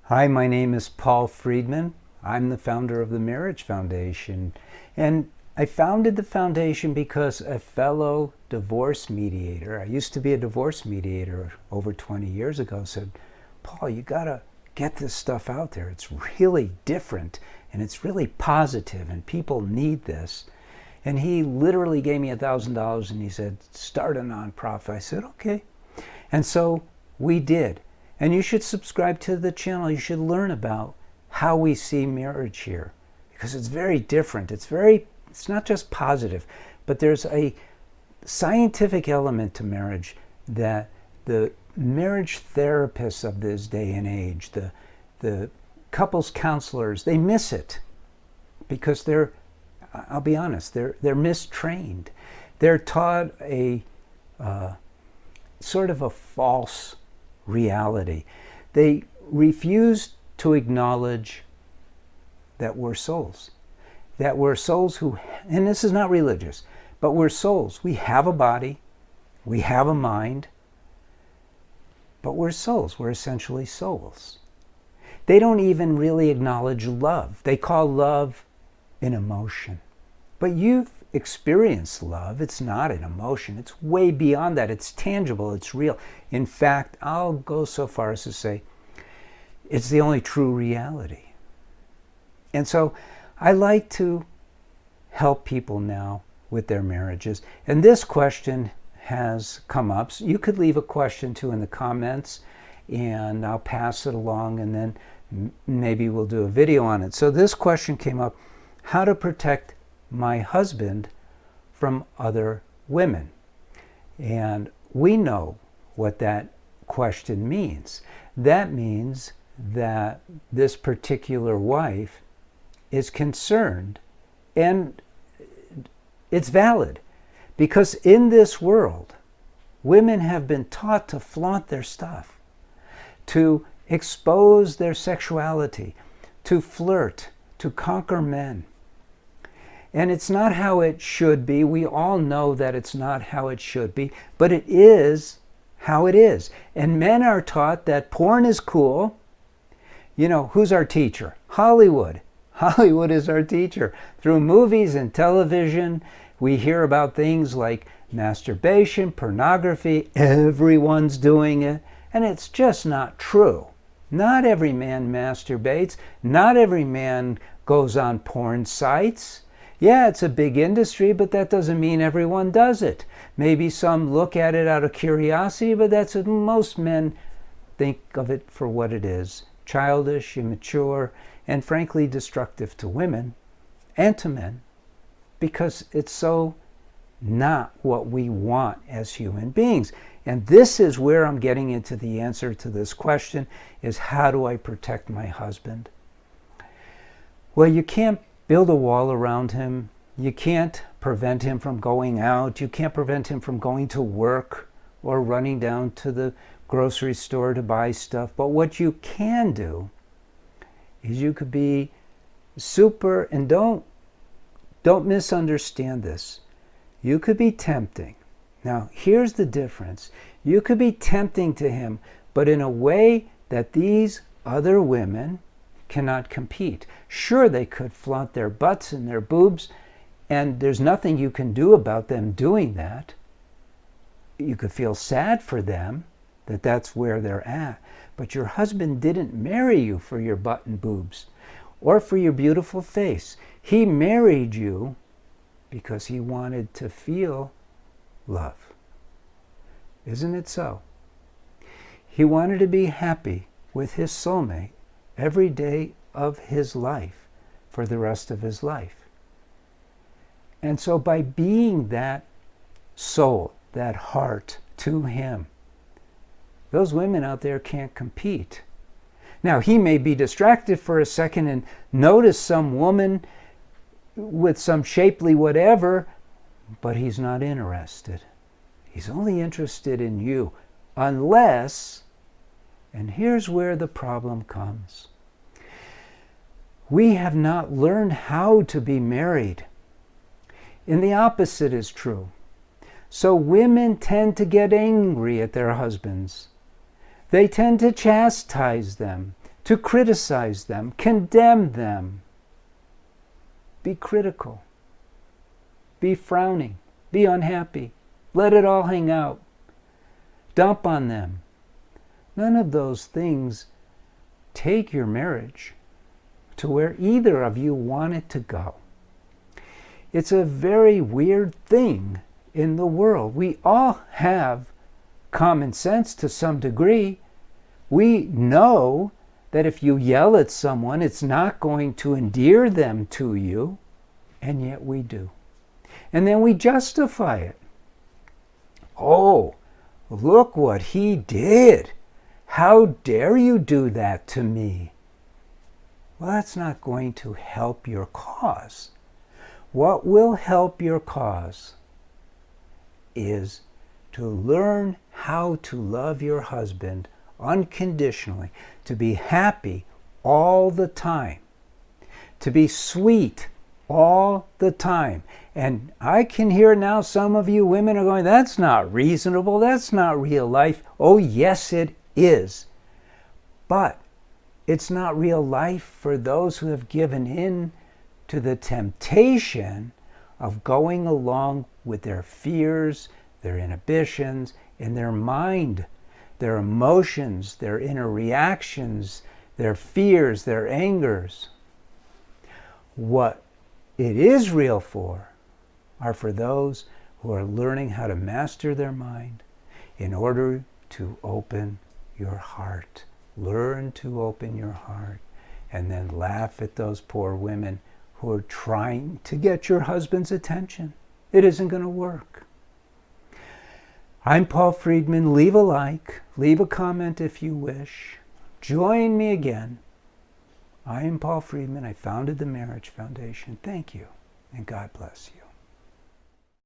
Hi, my name is Paul Friedman. I'm the founder of the Marriage Foundation. And I founded the foundation because a fellow divorce mediator, I used to be a divorce mediator over 20 years ago, said, Paul, you gotta get this stuff out there. It's really different and it's really positive and people need this. And he literally gave me $1,000 and he said, start a nonprofit. I said, okay. And so we did. And you should subscribe to the channel. You should learn about how we see marriage here, because it's very different. It's not just positive, but there's a scientific element to marriage that the marriage therapists of this day and age, the couples counselors, they miss it because I'll be honest, they're mistrained. They're taught a sort of a false reality. They refuse to acknowledge that we're souls. That we're souls who, and this is not religious, but we're souls. We have a body, we have a mind, but we're souls. We're essentially souls. They don't even really acknowledge love. They call love an emotion. But you've experienced love. It's not an emotion. It's way beyond that. It's tangible. It's real. In fact, I'll go so far as to say it's the only true reality. And so I like to help people now with their marriages. And this question has come up. So you could leave a question too in the comments and I'll pass it along and then maybe we'll do a video on it. So this question came up: how to protect my husband from other women. And we know what that question means. That means that this particular wife is concerned, and it's valid, because in this world, women have been taught to flaunt their stuff, to expose their sexuality, to flirt, to conquer men. And it's not how it should be. We all know that it's not how it should be, but it is how it is. And men are taught that porn is cool. You know, who's our teacher? Hollywood. Hollywood is our teacher. Through movies and television, we hear about things like masturbation, pornography. Everyone's doing it. And it's just not true. Not every man masturbates. Not every man goes on porn sites. Yeah, it's a big industry, but that doesn't mean everyone does it. Maybe some look at it out of curiosity, but that's what most men think of it for what it is: childish, immature, and frankly destructive to women and to men, because it's so not what we want as human beings. And this is where I'm getting into the answer to this question, is how do I protect my husband? Well, you can't build a wall around him. You can't prevent him from going out. You can't prevent him from going to work or running down to the grocery store to buy stuff. But what you can do is you could be super, and don't misunderstand this. You could be tempting. Now, here's the difference. You could be tempting to him, but in a way that these other women cannot compete. Sure, they could flaunt their butts and their boobs, and there's nothing you can do about them doing that. You could feel sad for them that that's where they're at. But your husband didn't marry you for your butt and boobs or for your beautiful face. He married you because he wanted to feel love. Isn't it so? He wanted to be happy with his soulmate every day of his life for the rest of his life. And so by being that soul, that heart to him, those women out there can't compete. Now, he may be distracted for a second and notice some woman with some shapely whatever, but he's not interested. He's only interested in you, unless, and here's where the problem comes, we have not learned how to be married. And the opposite is true. So women tend to get angry at their husbands. They tend to chastise them. to criticize them, condemn them. Be critical. Be frowning. Be unhappy. Let it all hang out. Dump on them. None of those things take your marriage to where either of you want it to go. It's a very weird thing in the world. We all have common sense to some degree. We know that if you yell at someone, it's not going to endear them to you, and yet we do. And then we justify it. Oh, look what he did. How dare you do that to me? Well, that's not going to help your cause. What will help your cause is to learn how to love your husband unconditionally, to be happy all the time, to be sweet all the time. And I can hear now some of you women are going, that's not reasonable, that's not real life. Oh, yes, it is. But it's not real life for those who have given in to the temptation of going along with their fears, their inhibitions, in their mind, their emotions, their inner reactions, their fears, their angers. What it is real for are for those who are learning how to master their mind in order to open your heart. Learn to open your heart, and then laugh at those poor women who are trying to get your husband's attention. It isn't going to work. I'm Paul Friedman. Leave a like, leave a comment if you wish. Join me again. I am Paul Friedman. I founded the Marriage Foundation. Thank you, and God bless you.